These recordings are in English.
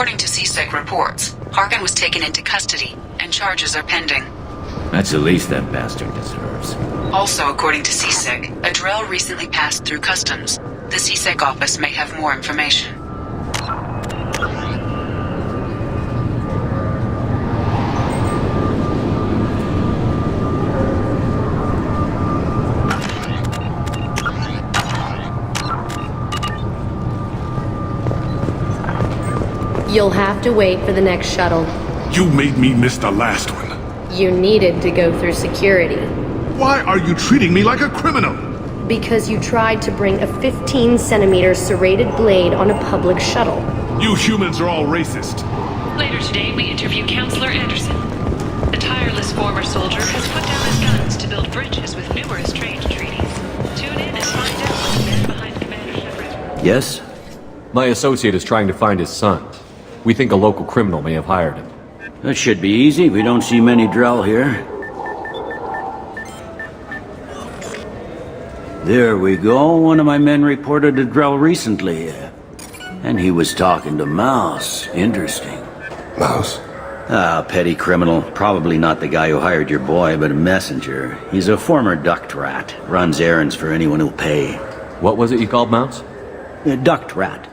According to CSEC reports, Harkin was taken into custody, and charges are pending. That's the least that bastard deserves. Also, according to CSEC, a Drell recently passed through customs. The CSEC office may have more information. You'll have to wait for the next shuttle. You made me miss the last one. You needed to go through security. Why are you treating me like a criminal? Because you tried to bring a 15-centimeter serrated blade on a public shuttle. You humans are all racist. Later today, we interview Counselor Anderson. The tireless former soldier has put down his guns to build bridges with numerous trade treaties. Tune in and find out what the man behind Commander Shepard... Yes? My associate is trying to find his son. We think a local criminal may have hired him. That should be easy. We don't see many Drell here. There we go. One of my men reported a Drell recently. And he was talking to Mouse. Interesting. Mouse? Ah, petty criminal. Probably not the guy who hired your boy, but a messenger. He's a former duct rat. Runs errands for anyone who'll pay. What was it you called Mouse? A duct rat.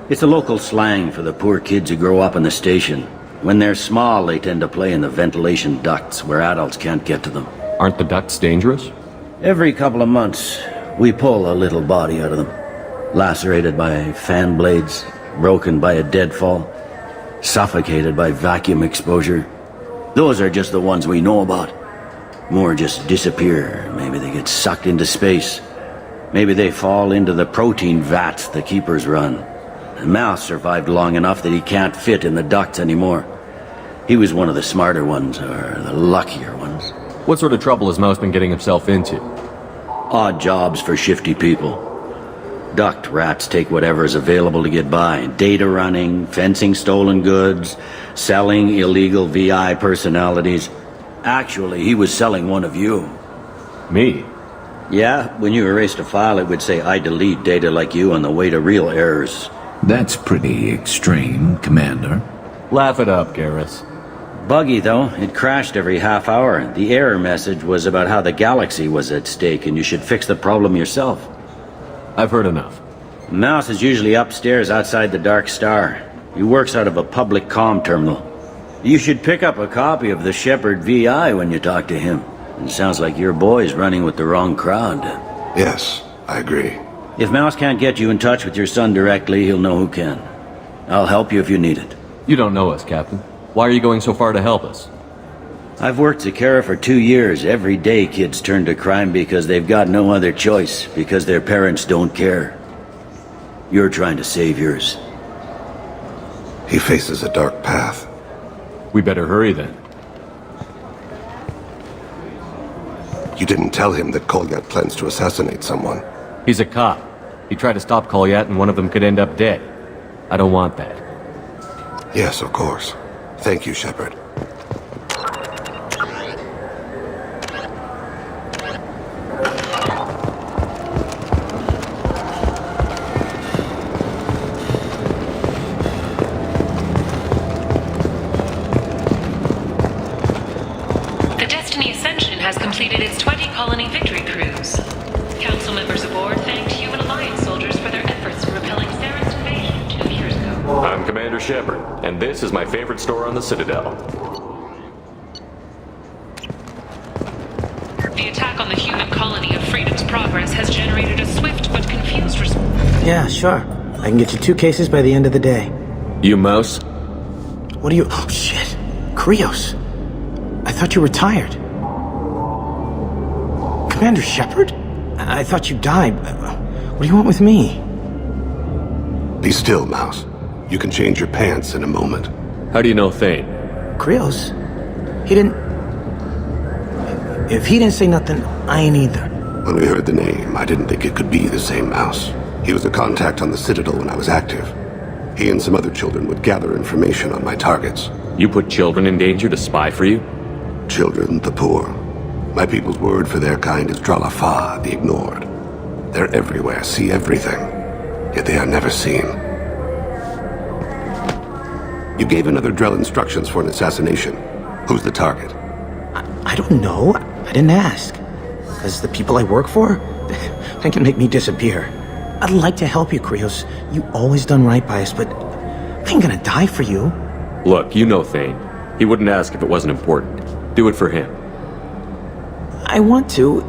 It's a local slang for the poor kids who grow up in the station. When they're small, they tend to play in the ventilation ducts where adults can't get to them. Aren't the ducts dangerous? Every couple of months, we pull a little body out of them. Lacerated by fan blades, broken by a deadfall, suffocated by vacuum exposure. Those are just the ones we know about. More just disappear. Maybe they get sucked into space. Maybe they fall into the protein vats the keepers run. Mouse survived long enough that he can't fit in the ducts anymore. He was one of the smarter ones, or the luckier ones. What sort of trouble has Mouse been getting himself into? Odd jobs for shifty people. Duct rats take whatever is available to get by. Data running, fencing stolen goods, selling illegal VI personalities. Actually, he was selling one of you. Me? Yeah, when you erased a file, it would say, I delete data like you on the way to real errors. That's pretty extreme, Commander. Laugh it up, Garrus. Buggy, though. It crashed every half hour. The error message was about how the galaxy was at stake and you should fix the problem yourself. I've heard enough. Mouse is usually upstairs outside the Dark Star. He works out of a public comm terminal. You should pick up a copy of the Shepard VI when you talk to him. It sounds like your boy's running with the wrong crowd. Yes, I agree. If Mouse can't get you in touch with your son directly, he'll know who can. I'll help you if you need it. You don't know us, Captain. Why are you going so far to help us? I've worked Zakera for 2 years. Every day kids turn to crime because they've got no other choice, because their parents don't care. You're trying to save yours. He faces a dark path. We better hurry then. You didn't tell him that Kolyat plans to assassinate someone. He's a cop. He tried to stop Kolyat and one of them could end up dead. I don't want that. Yes, of course. Thank you, Shepard. The Destiny Ascension has completed its 20-colony victory cruise. Council members aboard thanked Human Alliance soldiers for their efforts in repelling Saren's invasion 2 years ago. I'm Commander Shepard, and this is my favorite store on the Citadel. The attack on the human colony of Freedom's Progress has generated a swift but confused response. Yeah, sure. I can get you 2 cases by the end of the day. You Mouse? What are you... Oh, shit. Krios. I thought you were retired. Commander Shepard? I thought you died. What do you want with me? Be still, Mouse. You can change your pants in a moment. How do you know Thane? Krios? He didn't... If he didn't say nothing, I ain't either. When we heard the name, I didn't think it could be the same Mouse. He was a contact on the Citadel when I was active. He and some other children would gather information on my targets. You put children in danger to spy for you? Children, the poor. My people's word for their kind is Dralafa, the ignored. They're everywhere, see everything. Yet they are never seen. You gave another Drell instructions for an assassination. Who's the target? I don't know. I didn't ask. Because the people I work for, they can make me disappear. I'd like to help you, Krios. You always done right by us, but I ain't gonna die for you. Look, you know Thane. He wouldn't ask if it wasn't important. Do it for him. I want to.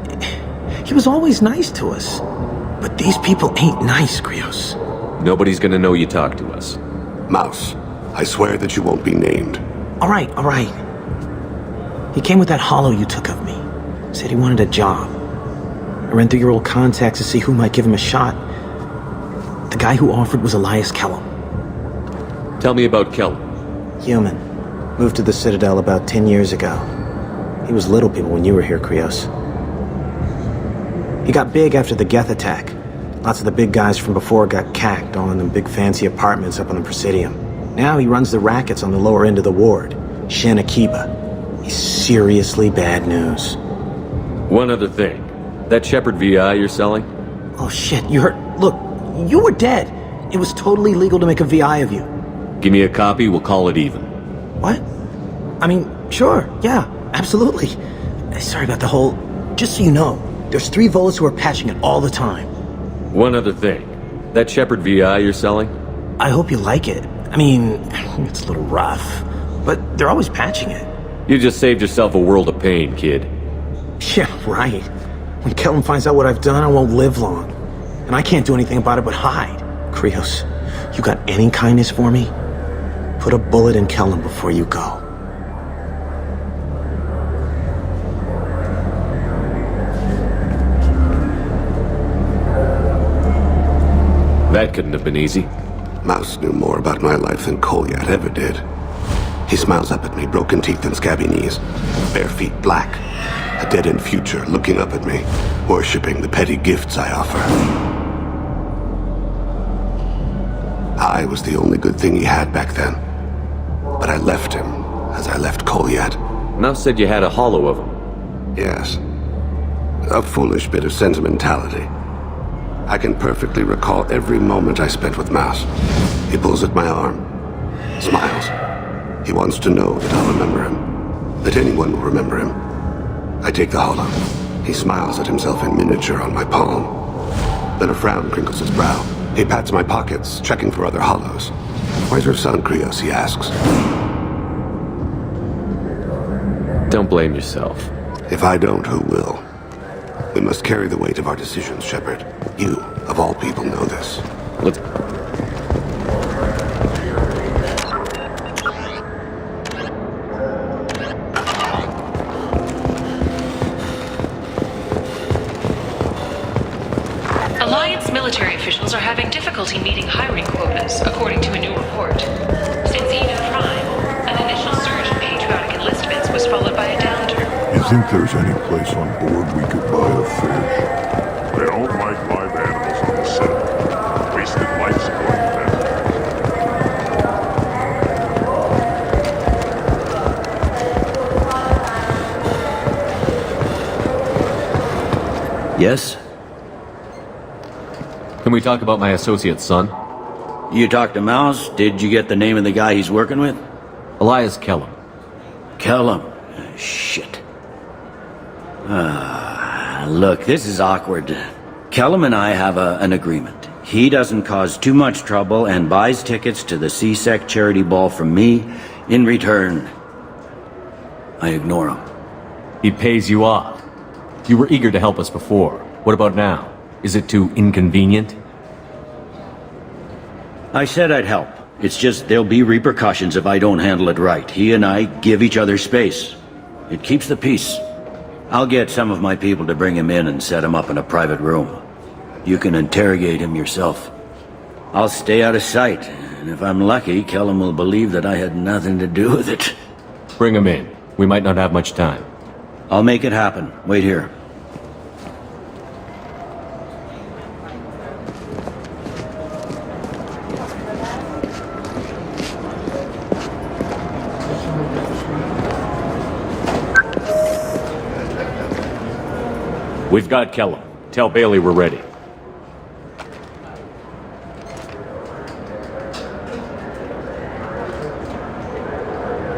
He was always nice to us. But these people ain't nice, Krios. Nobody's gonna know you talked to us. Mouse, I swear that you won't be named. All right. He came with that hollow you took of me. Said he wanted a job. I ran through your old contacts to see who might give him a shot. The guy who offered was Elias Kellum. Tell me about Kellum. Human. Moved to the Citadel about 10 years ago. He was little people when you were here, Krios. He got big after the Geth attack. Lots of the big guys from before got cacked, all in them big fancy apartments up on the Presidium. Now he runs the rackets on the lower end of the ward, Shin Akiba. He's seriously bad news. One other thing. That Shepherd VI you're selling? Oh shit, you heard? Look, you were dead. It was totally legal to make a VI of you. Give me a copy, we'll call it even. What? I mean, sure, yeah, absolutely. Sorry about the whole... Just so you know, there's 3 Volus who are patching it all the time. One other thing. That Shepherd VI you're selling? I hope you like it. I mean, it's a little rough, but they're always patching it. You just saved yourself a world of pain, kid. Yeah, right. When Kellum finds out what I've done, I won't live long. And I can't do anything about it but hide. Krios, you got any kindness for me? Put a bullet in Kellum before you go. That couldn't have been easy. Mouse knew more about my life than Kolyat ever did. He smiles up at me, broken teeth and scabby knees, bare feet black, a dead-end future looking up at me, worshipping the petty gifts I offer. I was the only good thing he had back then. But I left him, as I left Kolyat. Mouse said you had a hollow of him. Yes. A foolish bit of sentimentality. I can perfectly recall every moment I spent with Mouse. He pulls at my arm, smiles. He wants to know that I'll remember him, that anyone will remember him. I take the hollow. He smiles at himself in miniature on my palm. Then a frown crinkles his brow. He pats my pockets, checking for other hollows. Where's your son, Krios, he asks. Don't blame yourself. If I don't, who will? We must carry the weight of our decisions, Shepard. You, of all people, know this. Let's... Alliance military officials are having difficulty meeting hiring quotas, according to a new report. Since Eden Prime, an initial surge in patriotic enlistments was followed by a downturn. You think there's any place on board we could buy a fish? They don't like live animals on the Citadel. Wasted life support them. Yes? Can we talk about my associate's son? You talked to Mouse? Did you get the name of the guy he's working with? Elias Kellum. Kellum. Shit. Look, this is awkward. Kellum and I have an agreement. He doesn't cause too much trouble and buys tickets to the CSEC charity ball from me. In return, I ignore him. He pays you off. You were eager to help us before. What about now? Is it too inconvenient? I said I'd help. It's just there'll be repercussions if I don't handle it right. He and I give each other space. It keeps the peace. I'll get some of my people to bring him in and set him up in a private room. You can interrogate him yourself. I'll stay out of sight, and if I'm lucky, Kellum will believe that I had nothing to do with it. Bring him in. We might not have much time. I'll make it happen. Wait here. We've got Kellum. Tell Bailey we're ready.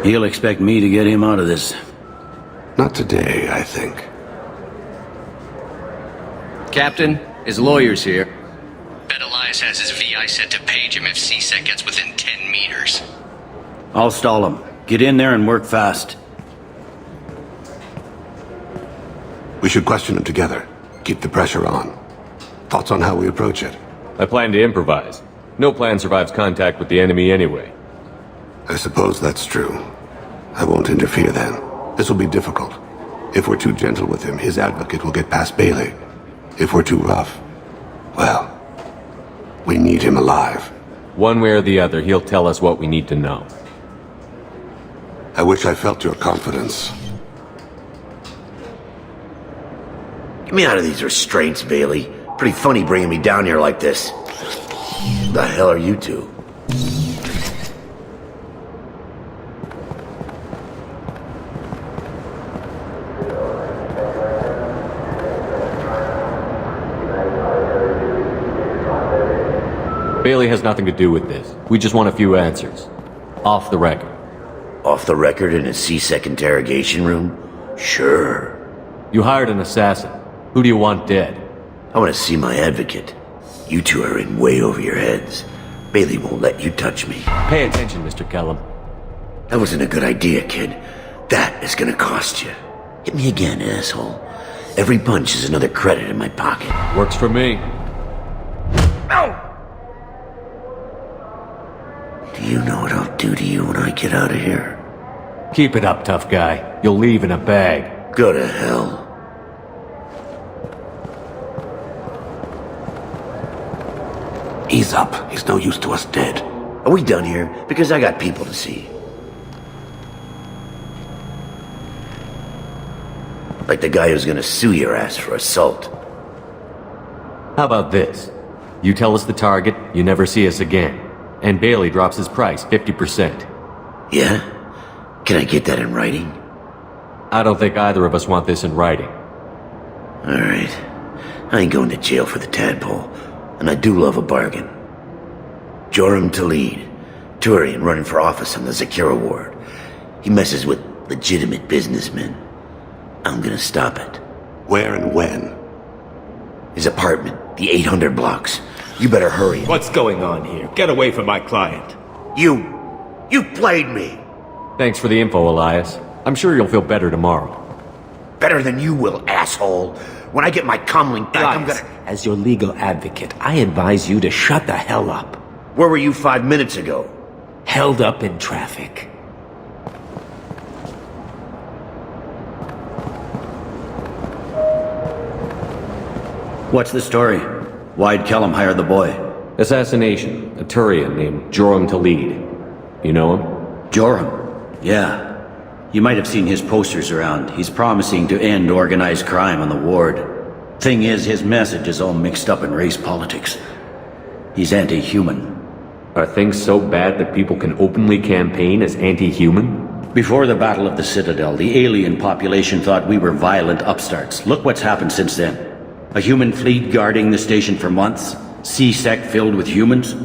He'll expect me to get him out of this. Not today, I think. Captain, his lawyer's here. Bet Elias has his VI set to page him if C-Sec gets within 10 meters. I'll stall him. Get in there and work fast. We should question him together. Keep the pressure on. Thoughts on how we approach it? I plan to improvise. No plan survives contact with the enemy anyway. I suppose that's true. I won't interfere then. This will be difficult. If we're too gentle with him, his advocate will get past Bailey. If we're too rough, well, we need him alive. One way or the other, he'll tell us what we need to know. I wish I felt your confidence. Get me out of these restraints, Bailey. Pretty funny bringing me down here like this. The hell are you two? Bailey has nothing to do with this. We just want a few answers. Off the record. Off the record in a C-Sec interrogation room? Sure. You hired an assassin. Who do you want dead? I want to see my advocate. You two are in way over your heads. Bailey won't let you touch me. Pay attention, Mr. Kellum. That wasn't a good idea, kid. That is gonna cost you. Hit me again, asshole. Every punch is another credit in my pocket. Works for me. Ow! Do you know what I'll do to you when I get out of here? Keep it up, tough guy. You'll leave in a bag. Go to hell. Ease up. He's no use to us dead. Are we done here? Because I got people to see. Like the guy who's gonna sue your ass for assault. How about this? You tell us the target, you never see us again. And Bailey drops his price 50%. Yeah? Can I get that in writing? I don't think either of us want this in writing. Alright. I ain't going to jail for the tadpole. And I do love a bargain. Joram Talid, Turian running for office on the Zakira ward. He messes with legitimate businessmen. I'm gonna stop it. Where and when? His apartment, the 800 blocks. You better hurry. What's going on here? Get away from my client. You played me. Thanks for the info, Elias. I'm sure you'll feel better tomorrow. Better than you will, asshole. When I get my comlink back, I'm gonna... As your legal advocate, I advise you to shut the hell up. Where were you 5 minutes ago? Held up in traffic. What's the story? Why'd Kellum hire the boy? Assassination. A Turian named Joram Talid. You know him? Joram? Yeah. You might have seen his posters around. He's promising to end organized crime on the ward. Thing is, his message is all mixed up in race politics. He's anti-human. Are things so bad that people can openly campaign as anti-human? Before the Battle of the Citadel, the alien population thought we were violent upstarts. Look what's happened since then. A human fleet guarding the station for months. C-Sec filled with humans.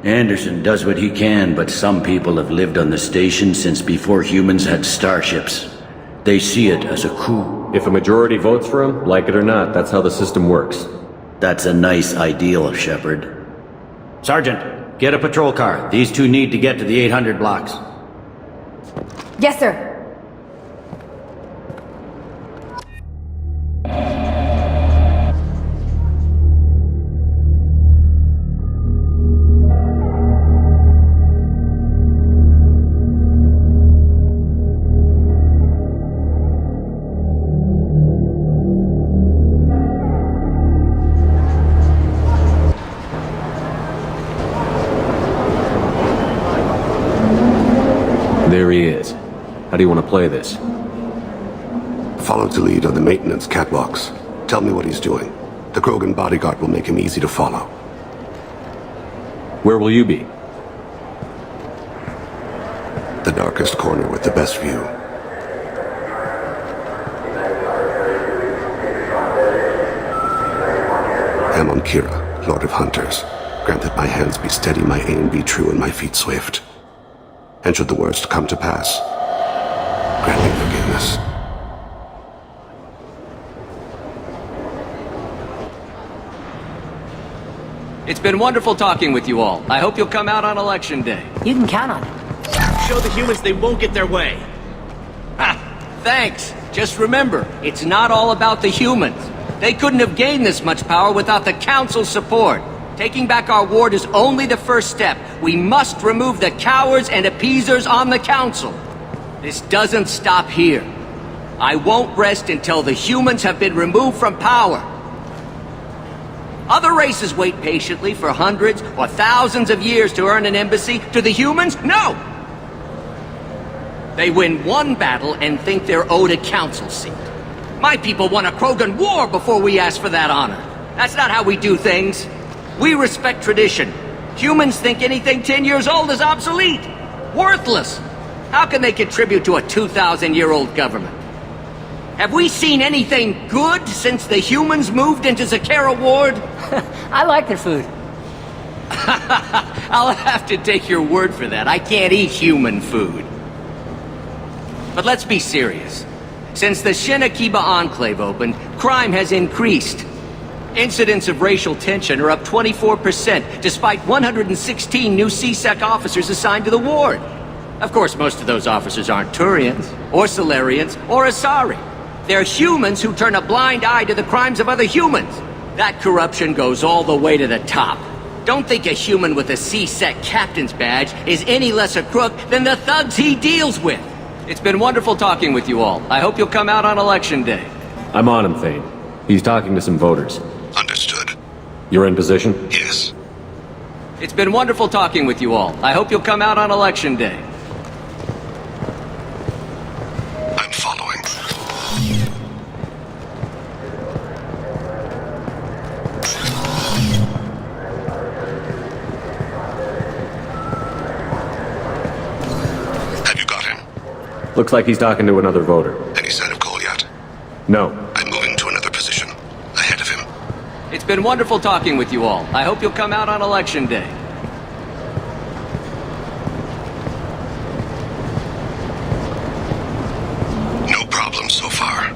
Anderson does what he can, but some people have lived on the station since before humans had starships. They see it as a coup. If a majority votes for him, like it or not, that's how the system works. That's a nice ideal, Shepard. Sergeant, get a patrol car. These two need to get to the 800 blocks. Yes, sir. There he is. How do you want to play this? Follow to lead on the maintenance catwalks. Tell me what he's doing. The Krogan bodyguard will make him easy to follow. Where will you be? The darkest corner with the best view. Amon Kira, Lord of Hunters. Grant that my hands be steady, my aim be true, and my feet swift. And should the worst come to pass, grant me forgiveness. It's been wonderful talking with you all. I hope you'll come out on Election Day. You can count on it. Show the humans they won't get their way. Ha! Thanks. Just remember, it's not all about the humans. They couldn't have gained this much power without the Council's support. Taking back our ward is only the first step. We must remove the cowards and appeasers on the Council. This doesn't stop here. I won't rest until the humans have been removed from power. Other races wait patiently for hundreds or thousands of years to earn an embassy. To the humans, no! They win one battle and think they're owed a council seat. My people won a Krogan war before we asked for that honor. That's not how we do things. We respect tradition. Humans think anything 10 years old is obsolete. Worthless. How can they contribute to a 2,000-year-old government? Have we seen anything good since the humans moved into Zakera Ward? I like their food. I'll have to take your word for that. I can't eat human food. But let's be serious. Since the Shinakiba Enclave opened, crime has increased. Incidents of racial tension are up 24%, despite 116 new CSEC officers assigned to the ward. Of course, most of those officers aren't Turians, or Solarians, or Asari. They're humans who turn a blind eye to the crimes of other humans. That corruption goes all the way to the top. Don't think a human with a CSEC captain's badge is any less a crook than the thugs he deals with. It's been wonderful talking with you all. I hope you'll come out on Election Day. I'm on him, Thane. He's talking to some voters. Understood. You're in position? Yes. It's been wonderful talking with you all. I hope you'll come out on Election Day. I'm following. Have you got him? Looks like he's talking to another voter. Any sign of Kolyat? No. I'm moving to another position. Ahead of him. It's been wonderful talking with you all. I hope you'll come out on Election Day. No problem so far.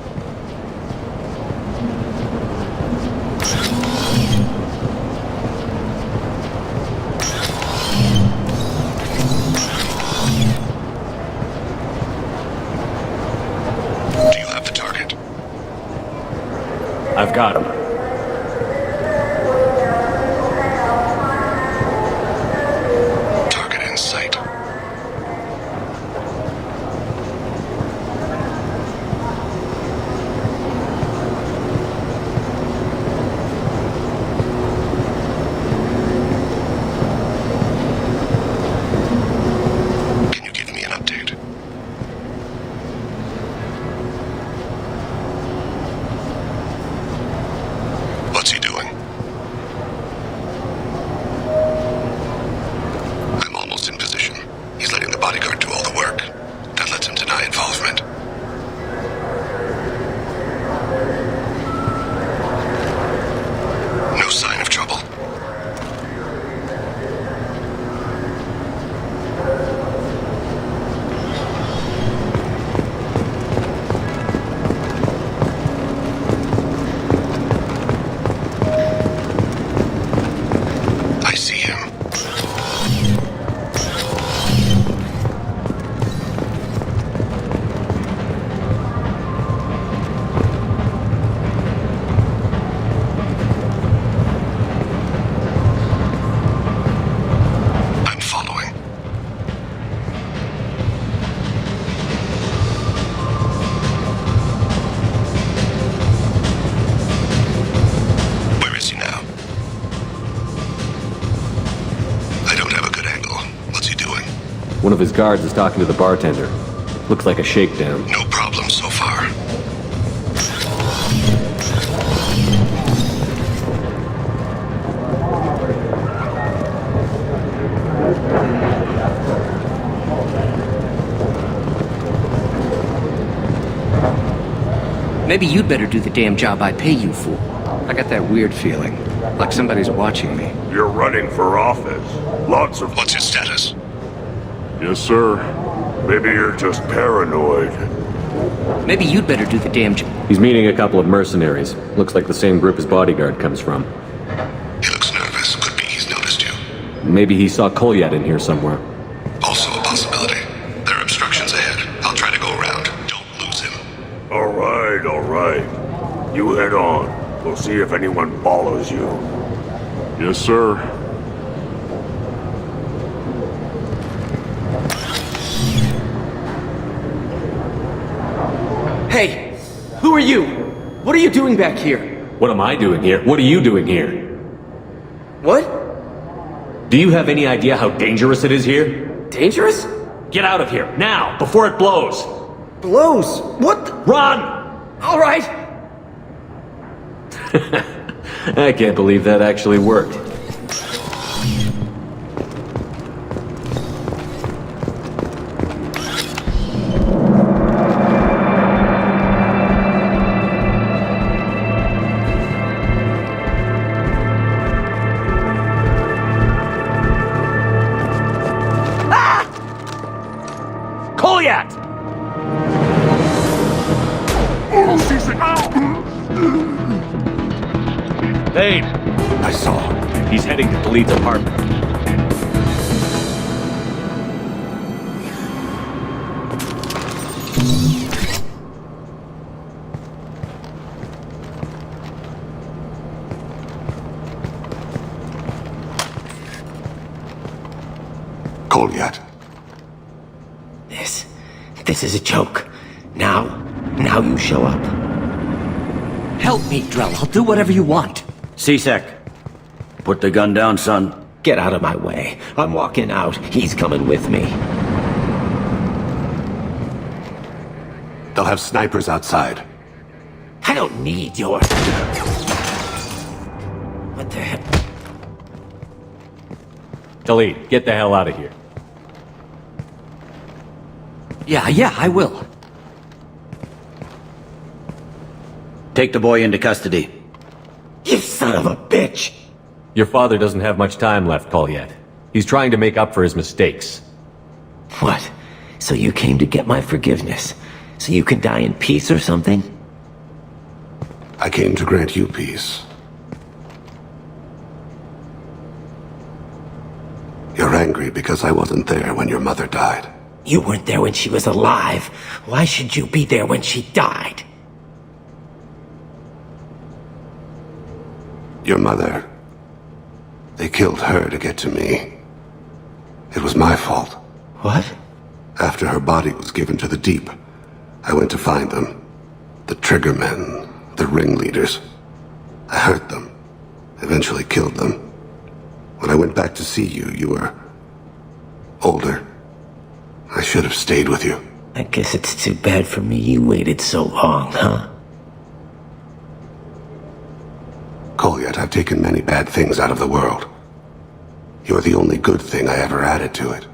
Do you have the target? I've got him. Target in sight. Can you give me an update? What's he doing? I'm almost in position. He's letting the bodyguard do all the work. That lets him deny involvement. No sign of trouble. I see him. I'm following. Where is he now? I don't have a good angle. What's he doing? One of his guards is talking to the bartender. Looks like a shakedown. No problem so far. Maybe you'd better do the damn job I pay you for. I got that weird feeling, like somebody's watching me. You're running for office. Lots of... What's his status? Yes, sir. Maybe you're just paranoid. Maybe you'd better do the damn job. He's meeting a couple of mercenaries. Looks like the same group his bodyguard comes from. He looks nervous. Could be he's noticed you. Maybe he saw Kolyat in here somewhere. Also a possibility. There are obstructions ahead. I'll try to go around. Don't lose him. All right. You head on. We'll see if anyone follows you. Yes, sir. Hey, who are you? What are you doing back here? What am I doing here? What are you doing here? What? Do you have any idea how dangerous it is here? Dangerous? Get out of here, now, before it blows! Blows? What? Run! All right. I can't believe that actually worked. Kolyat! Thane! I saw him. He's heading to Khalid's apartment. Kolyat. This is a joke. Now you show up. Help me, Drell. I'll do whatever you want. C-Sec, put the gun down, son. Get out of my way. I'm walking out. He's coming with me. They'll have snipers outside. I don't need your... What the heck? Khalid, get the hell out of here. Yeah, I will. Take the boy into custody. You son of a bitch! Your father doesn't have much time left, Kolyat. He's trying to make up for his mistakes. What? So you came to get my forgiveness? So you can die in peace or something? I came to grant you peace. You're angry because I wasn't there when your mother died. You weren't there when she was alive. Why should you be there when she died? Your mother... They killed her to get to me. It was my fault. What? After her body was given to the Deep, I went to find them. The Triggermen, the ringleaders. I hurt them. Eventually killed them. When I went back to see you, you were... older. I should have stayed with you. I guess it's too bad for me you waited so long, huh? Kolyat, I've taken many bad things out of the world. You're the only good thing I ever added to it.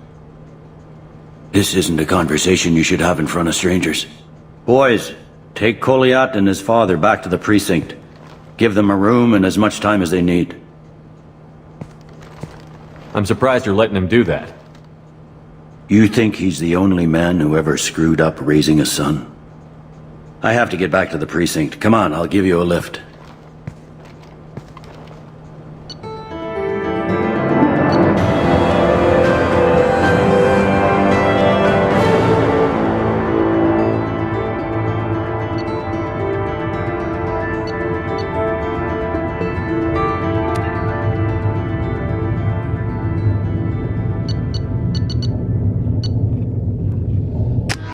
This isn't a conversation you should have in front of strangers. Boys, take Kolyat and his father back to the precinct. Give them a room and as much time as they need. I'm surprised you're letting him do that. You think he's the only man who ever screwed up raising a son? I have to get back to the precinct. Come on, I'll give you a lift.